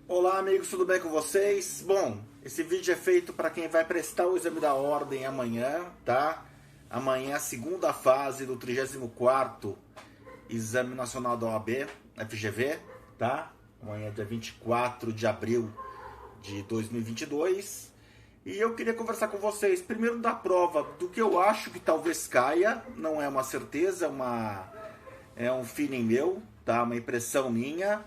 Olá amigos, tudo bem com vocês? Bom, esse vídeo é feito para quem vai prestar o exame da ordem amanhã, tá? Amanhã é a segunda fase do 34º Exame Nacional da OAB, FGV, tá? Amanhã é dia 24 de abril de 2022. E eu queria conversar com vocês, primeiro da prova, do que eu acho que talvez caia, não é uma certeza, é um feeling meu, tá? Uma impressão minha.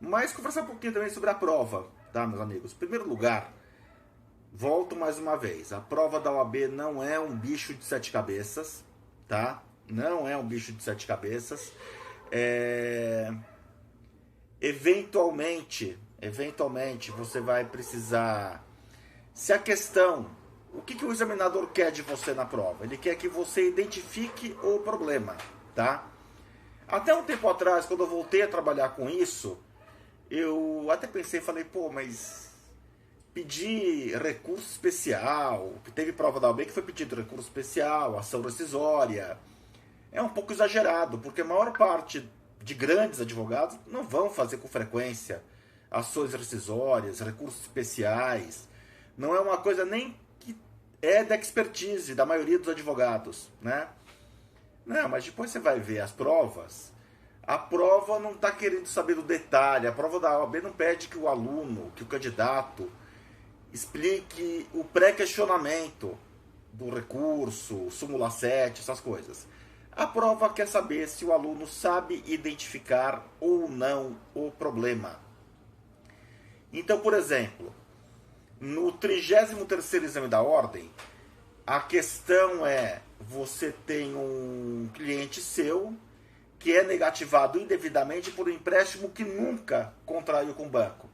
Mas conversar um pouquinho também sobre a prova, tá, meus amigos? Em primeiro lugar, volto mais uma vez. A prova da OAB não é um bicho de sete cabeças, tá? Não é um bicho de sete cabeças. Eventualmente, você vai precisar... Se a questão... O que o examinador quer de você na prova? Ele quer que você identifique o problema, tá? Até um tempo atrás, quando eu voltei a trabalhar com isso... Eu até pensei, falei, pô, mas pedir recurso especial, que teve prova da OAB que foi pedido recurso especial, ação rescisória, é um pouco exagerado, porque a maior parte de grandes advogados não vão fazer com frequência ações rescisórias, recursos especiais. Não é uma coisa nem que é da expertise da maioria dos advogados, né? Não, mas depois você vai ver as provas. A prova não está querendo saber do detalhe. A prova da OAB não pede que o aluno, que o candidato, explique o pré-questionamento do recurso, súmula 7, essas coisas. A prova quer saber se o aluno sabe identificar ou não o problema. Então, por exemplo, no 33º exame da ordem, a questão é, você tem um cliente seu que é negativado indevidamente por um empréstimo que nunca contraiu com o banco.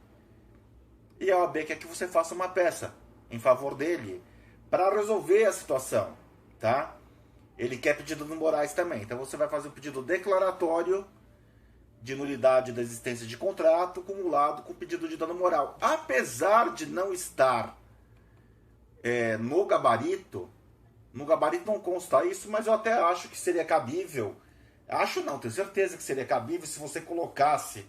E a OAB quer que você faça uma peça em favor dele para resolver a situação, tá? Ele quer pedido de morais também. Então você vai fazer um pedido declaratório de nulidade da existência de contrato cumulado com pedido de dano moral. Apesar de não estar no gabarito não consta isso, mas eu até acho que seria cabível. Acho não, tenho certeza que seria cabível se você colocasse,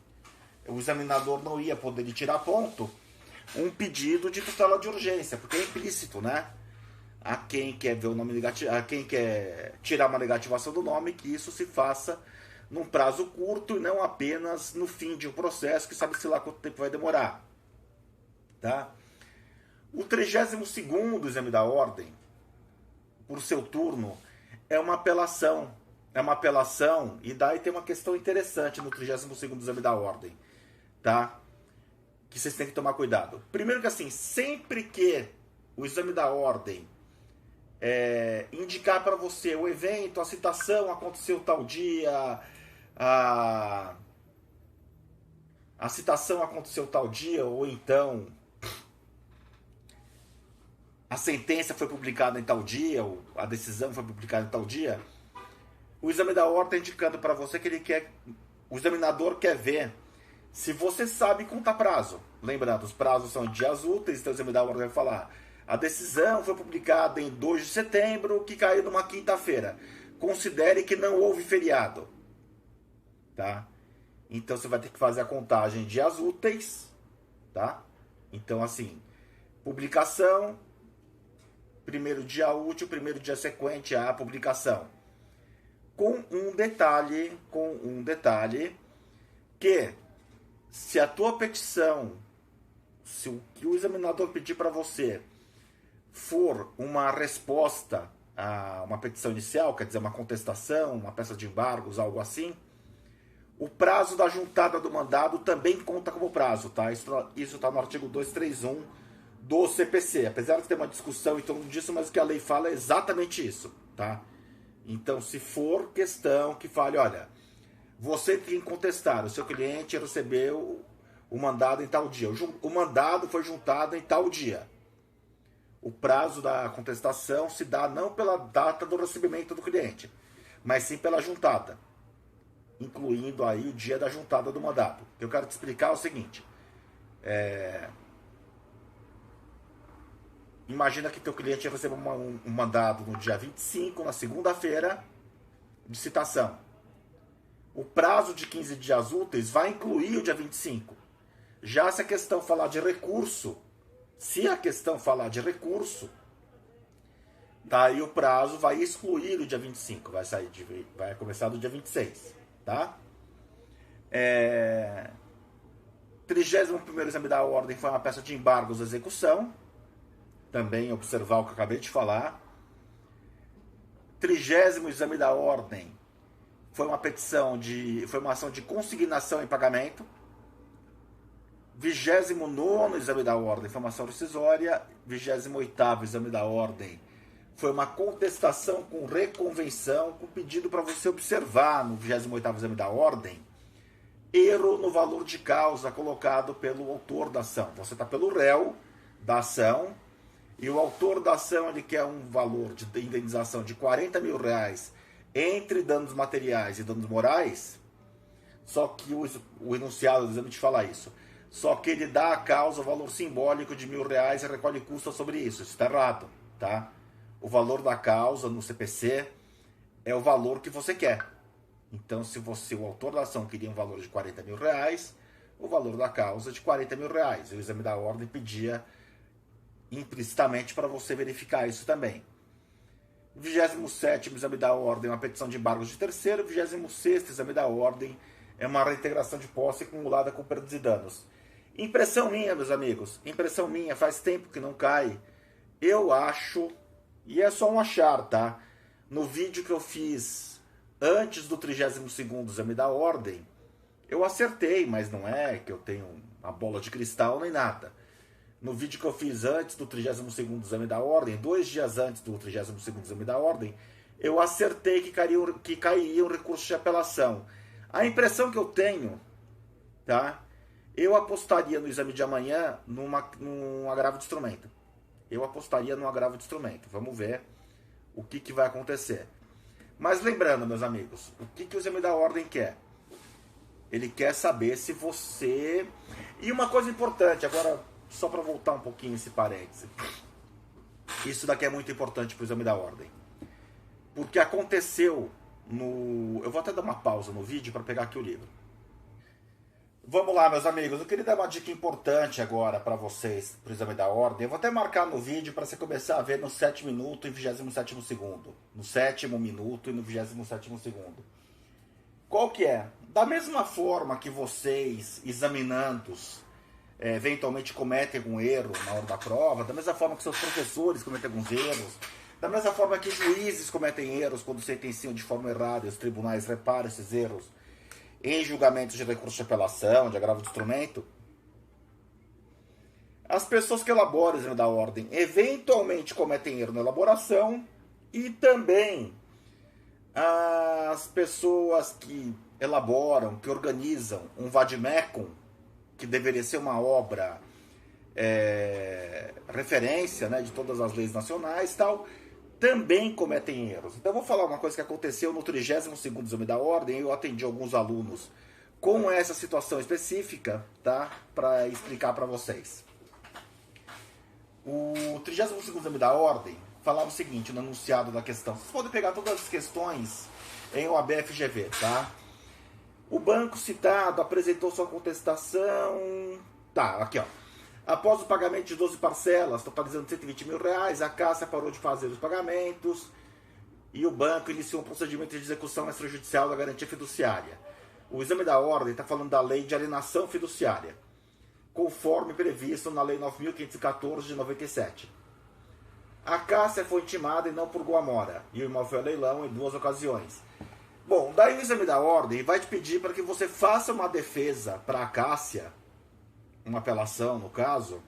o examinador não ia poder lhe tirar ponto, um pedido de tutela de urgência, porque é implícito, né? A quem quer ver o nome negativo, a quem quer tirar uma negativação do nome, que isso se faça num prazo curto e não apenas no fim de um processo que sabe-se lá quanto tempo vai demorar, tá? O 32º exame da ordem, por seu turno, é uma apelação. E daí tem uma questão interessante no 32º exame da ordem, tá? Que vocês têm que tomar cuidado. Primeiro que assim, sempre que o exame da ordem indicar para você o evento, a citação aconteceu tal dia, a citação aconteceu tal dia, ou então a sentença foi publicada em tal dia, ou a decisão foi publicada em tal dia, o exame da ordem está indicando para você que o examinador quer ver se você sabe contar prazo. Lembrando, os prazos são dias úteis, então o exame da ordem vai falar: a decisão foi publicada em 2 de setembro, que caiu numa quinta-feira. Considere que não houve feriado. Tá? Então você vai ter que fazer a contagem de dias úteis. Tá? Então, assim, publicação, primeiro dia útil, primeiro dia sequente à publicação. Com um detalhe que se a tua petição, se o que o examinador pedir para você for uma resposta a uma petição inicial, quer dizer, uma contestação, uma peça de embargos, algo assim, o prazo da juntada do mandado também conta como prazo, tá? Isso está no artigo 231 do CPC, apesar de ter uma discussão em torno disso, mas o que a lei fala é exatamente isso, tá? Então, se for questão que fale, olha, você tem que contestar, o seu cliente recebeu o mandado em tal dia, o mandado foi juntado em tal dia. O prazo da contestação se dá não pela data do recebimento do cliente, mas sim pela juntada, incluindo aí o dia da juntada do mandado. O que eu quero te explicar é o seguinte, imagina que teu cliente recebeu um mandado no dia 25, na segunda-feira, de citação. O prazo de 15 dias úteis vai incluir o dia 25. Já se a questão falar de recurso, daí o prazo vai excluir o dia 25, vai começar do dia 26, tá? 31º exame da ordem foi uma peça de embargos à execução, também observar o que eu acabei de falar. 30º exame da ordem foi uma ação de consignação em pagamento. 29º exame da ordem foi uma ação rescisória. 28º exame da ordem foi uma contestação com reconvenção, com pedido para você observar no 28º exame da ordem erro no valor de causa colocado pelo autor da ação. Você está pelo réu da ação e o autor da ação ele quer um valor de indenização de R$40 mil entre danos materiais e danos morais, só que o enunciado do exame te fala isso. Só que ele dá à causa o valor simbólico de R$1.000 e recolhe custo sobre isso. Isso está errado, tá? O valor da causa no CPC é o valor que você quer. Então, se o autor da ação queria um valor de R$40 mil, o valor da causa é de R$40 mil. O exame da ordem pedia implicitamente para você verificar isso também. 27º exame da ordem é uma petição de embargos de terceiro. 26º exame da ordem é uma reintegração de posse acumulada com perdas e danos. Impressão minha, meus amigos, impressão minha, faz tempo que não cai. Eu acho, e é só um achar, tá? No vídeo que eu fiz antes do 32º exame da ordem, eu acertei, mas não é que eu tenho uma bola de cristal nem nada. No vídeo que eu fiz antes do 32º exame da ordem, 2 dias antes do 32º exame da ordem, eu acertei que cairia um recurso de apelação. A impressão que eu tenho, tá? Eu apostaria no exame de amanhã num agravo de instrumento. Vamos ver o que vai acontecer. Mas lembrando, meus amigos, o que o exame da ordem quer? Ele quer saber se você... E uma coisa importante, agora, só para voltar um pouquinho esse parêntese. Isso daqui é muito importante para o exame da ordem. Porque aconteceu no... Eu vou até dar uma pausa no vídeo para pegar aqui o livro. Vamos lá, meus amigos. Eu queria dar uma dica importante agora para vocês, para o exame da ordem. Eu vou até marcar no vídeo para você começar a ver no 7º minuto e 27º. No 7º minuto e no 27º. Qual que é? Da mesma forma que vocês, examinandos, eventualmente cometem algum erro na hora da prova, da mesma forma que seus professores cometem alguns erros, da mesma forma que juízes cometem erros quando sentenciam de forma errada e os tribunais reparam esses erros em julgamentos de recurso de apelação, de agravo de instrumento, as pessoas que elaboram o exame da ordem eventualmente cometem erro na elaboração e também as pessoas que elaboram, que organizam um vademecum, que deveria ser uma obra referência, né, de todas as leis nacionais e tal, também cometem erros. Então eu vou falar uma coisa que aconteceu no 32º exame da ordem. Eu atendi alguns alunos com essa situação específica, tá? Para explicar para vocês. O 32º exame da ordem falava o seguinte no enunciado da questão. Vocês podem pegar todas as questões em OAB-FGV, tá? O banco citado apresentou sua contestação... Tá, aqui ó. Após o pagamento de 12 parcelas, totalizando R$120 mil, a Caixa parou de fazer os pagamentos e o banco iniciou um procedimento de execução extrajudicial da garantia fiduciária. O exame da ordem está falando da lei de alienação fiduciária, conforme previsto na lei 9.514 de 97. A Caixa foi intimada e não purgou a mora, e o imóvel foi a leilão em 2 ocasiões. Bom, daí o exame da ordem vai te pedir para que você faça uma defesa para a Caixa, uma apelação, no caso.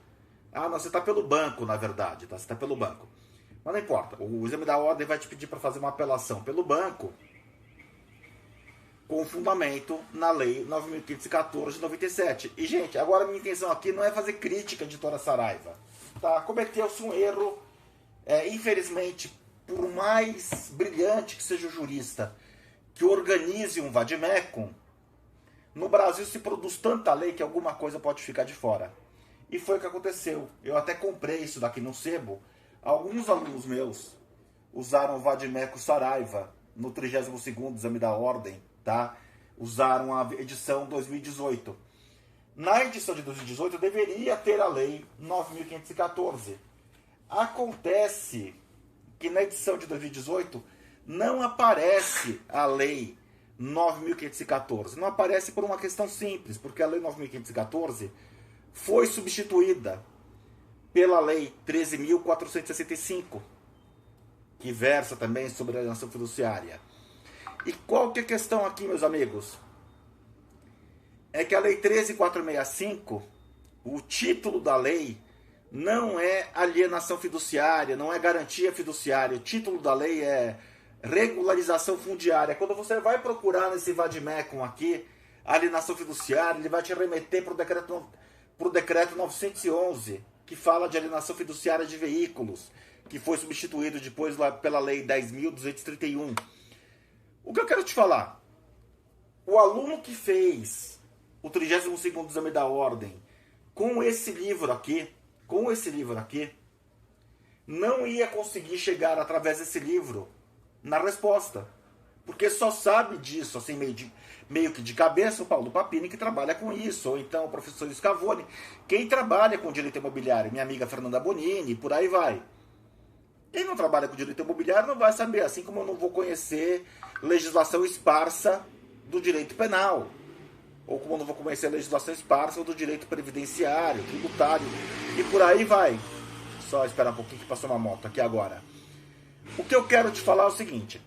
Ah, não, você está pelo banco, na verdade, tá? Você está pelo banco. Mas não importa. O exame da ordem vai te pedir para fazer uma apelação pelo banco com fundamento na lei 9.514 de 97. E, gente, agora a minha intenção aqui não é fazer crítica à editora Saraiva. Tá? Cometeu-se um erro. Infelizmente, por mais brilhante que seja o jurista que organize um vademecum, no Brasil se produz tanta lei que alguma coisa pode ficar de fora. E foi o que aconteceu. Eu até comprei isso daqui no sebo. Alguns alunos meus usaram o vademecum Saraiva no 32º exame da ordem, tá? Usaram a edição 2018. Na edição de 2018 deveria ter a lei 9.514. Acontece que na edição de 2018 não aparece a lei 9.514. Não aparece por uma questão simples, porque a lei 9.514 foi substituída pela lei 13.465, que versa também sobre a alienação fiduciária. E qual que é a questão aqui, meus amigos? É que a lei 13.465, o título da lei não é alienação fiduciária, não é garantia fiduciária. O título da lei é regularização fundiária. Quando você vai procurar nesse vademecum aqui, alienação fiduciária, ele vai te remeter para o decreto 911, que fala de alienação fiduciária de veículos, que foi substituído depois pela lei 10.231. O que eu quero te falar? O aluno que fez o 32º exame da ordem com esse livro aqui, não ia conseguir chegar através desse livro na resposta. Porque só sabe disso, assim, meio que de cabeça, o Paulo Papini, que trabalha com isso, ou então o professor Scavone, quem trabalha com direito imobiliário, minha amiga Fernanda Bonini, por aí vai. Quem não trabalha com direito imobiliário não vai saber, assim como eu não vou conhecer legislação esparsa do direito penal, ou como eu não vou conhecer legislação esparsa do direito previdenciário, tributário, e por aí vai. Só esperar um pouquinho que passou uma moto aqui agora. O que eu quero te falar é o seguinte: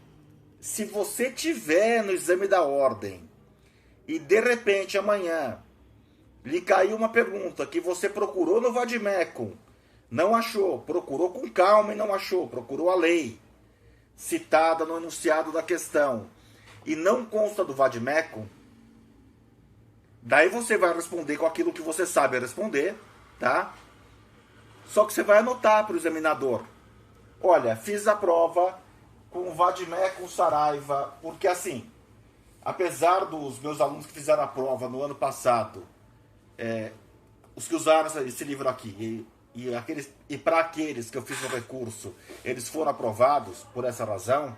se você tiver no exame da ordem e de repente amanhã lhe caiu uma pergunta que você procurou no vademecum, não achou, procurou com calma e não achou, procurou a lei citada no enunciado da questão e não consta do vademecum, daí você vai responder com aquilo que você sabe responder, tá? Só que você vai anotar para o examinador: olha, fiz a prova com o vademecum Saraiva, porque assim, apesar dos meus alunos que fizeram a prova no ano passado, os que usaram esse livro aqui, e para aqueles que eu fiz no recurso, eles foram aprovados por essa razão,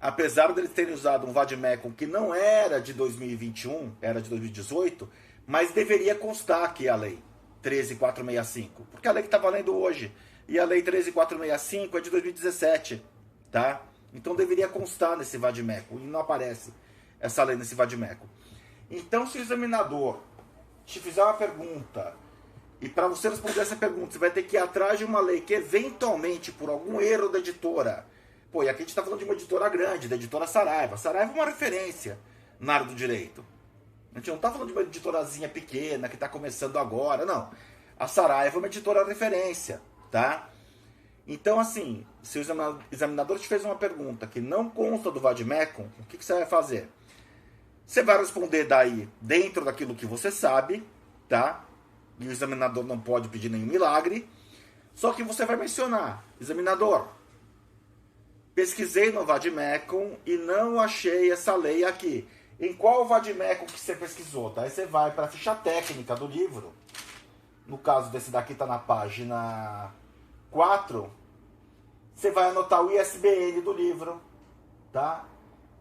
apesar deles terem usado um vademecum que não era de 2021, era de 2018, mas deveria constar aqui a lei 13.465, porque é a lei que está valendo hoje. E a lei 13.465 é de 2017, tá? Então deveria constar nesse vademecum, e não aparece essa lei nesse vademecum. Então, se o examinador te fizer uma pergunta, e para você responder essa pergunta, você vai ter que ir atrás de uma lei que eventualmente, por algum erro da editora, pô, e aqui a gente está falando de uma editora grande, da editora Saraiva. Saraiva é uma referência na área do direito. A gente não está falando de uma editorazinha pequena que está começando agora, não. A Saraiva é uma editora referência, tá? Então, assim, se o examinador te fez uma pergunta que não consta do vademecum, o que você vai fazer? Você vai responder daí dentro daquilo que você sabe, tá? E o examinador não pode pedir nenhum milagre. Só que você vai mencionar: examinador, pesquisei no vademecum e não achei essa lei aqui. Em qual vademecum que você pesquisou? Tá? Aí você vai para a ficha técnica do livro. No caso desse daqui está na página 4. Você vai anotar o ISBN do livro, tá?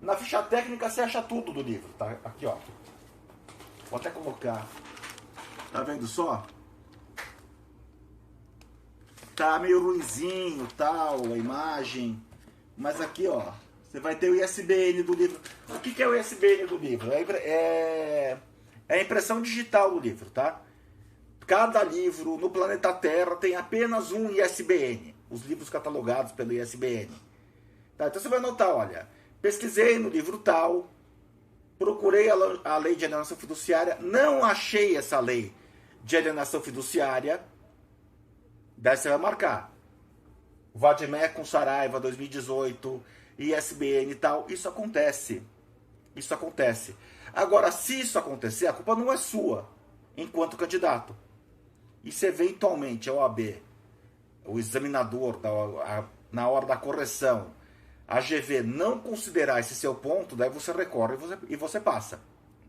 Na ficha técnica você acha tudo do livro, tá? Aqui, ó. Vou até colocar. Tá vendo só? Tá meio ruinzinho, tal, a imagem. Mas aqui, ó, você vai ter o ISBN do livro. O que é o ISBN do livro? É a impressão digital do livro, tá? Cada livro no planeta Terra tem apenas um ISBN. Os livros catalogados pelo ISBN. Tá? Então você vai anotar, olha, pesquisei no livro tal, procurei a lei de alienação fiduciária, não achei essa lei de alienação fiduciária, daí você vai marcar. Vademecum Saraiva 2018, ISBN e tal. Isso acontece. Isso acontece. Agora, se isso acontecer, a culpa não é sua, enquanto candidato. E se eventualmente a OAB, o examinador, na hora da correção, a GV não considerar esse seu ponto, daí você recorre e você passa.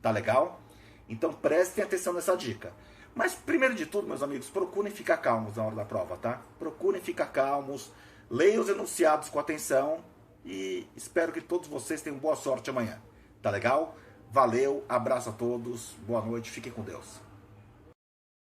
Tá legal? Então prestem atenção nessa dica. Mas primeiro de tudo, meus amigos, procurem ficar calmos na hora da prova, tá? Procurem ficar calmos, leiam os enunciados com atenção e espero que todos vocês tenham boa sorte amanhã. Tá legal? Valeu, abraço a todos, boa noite, fiquem com Deus.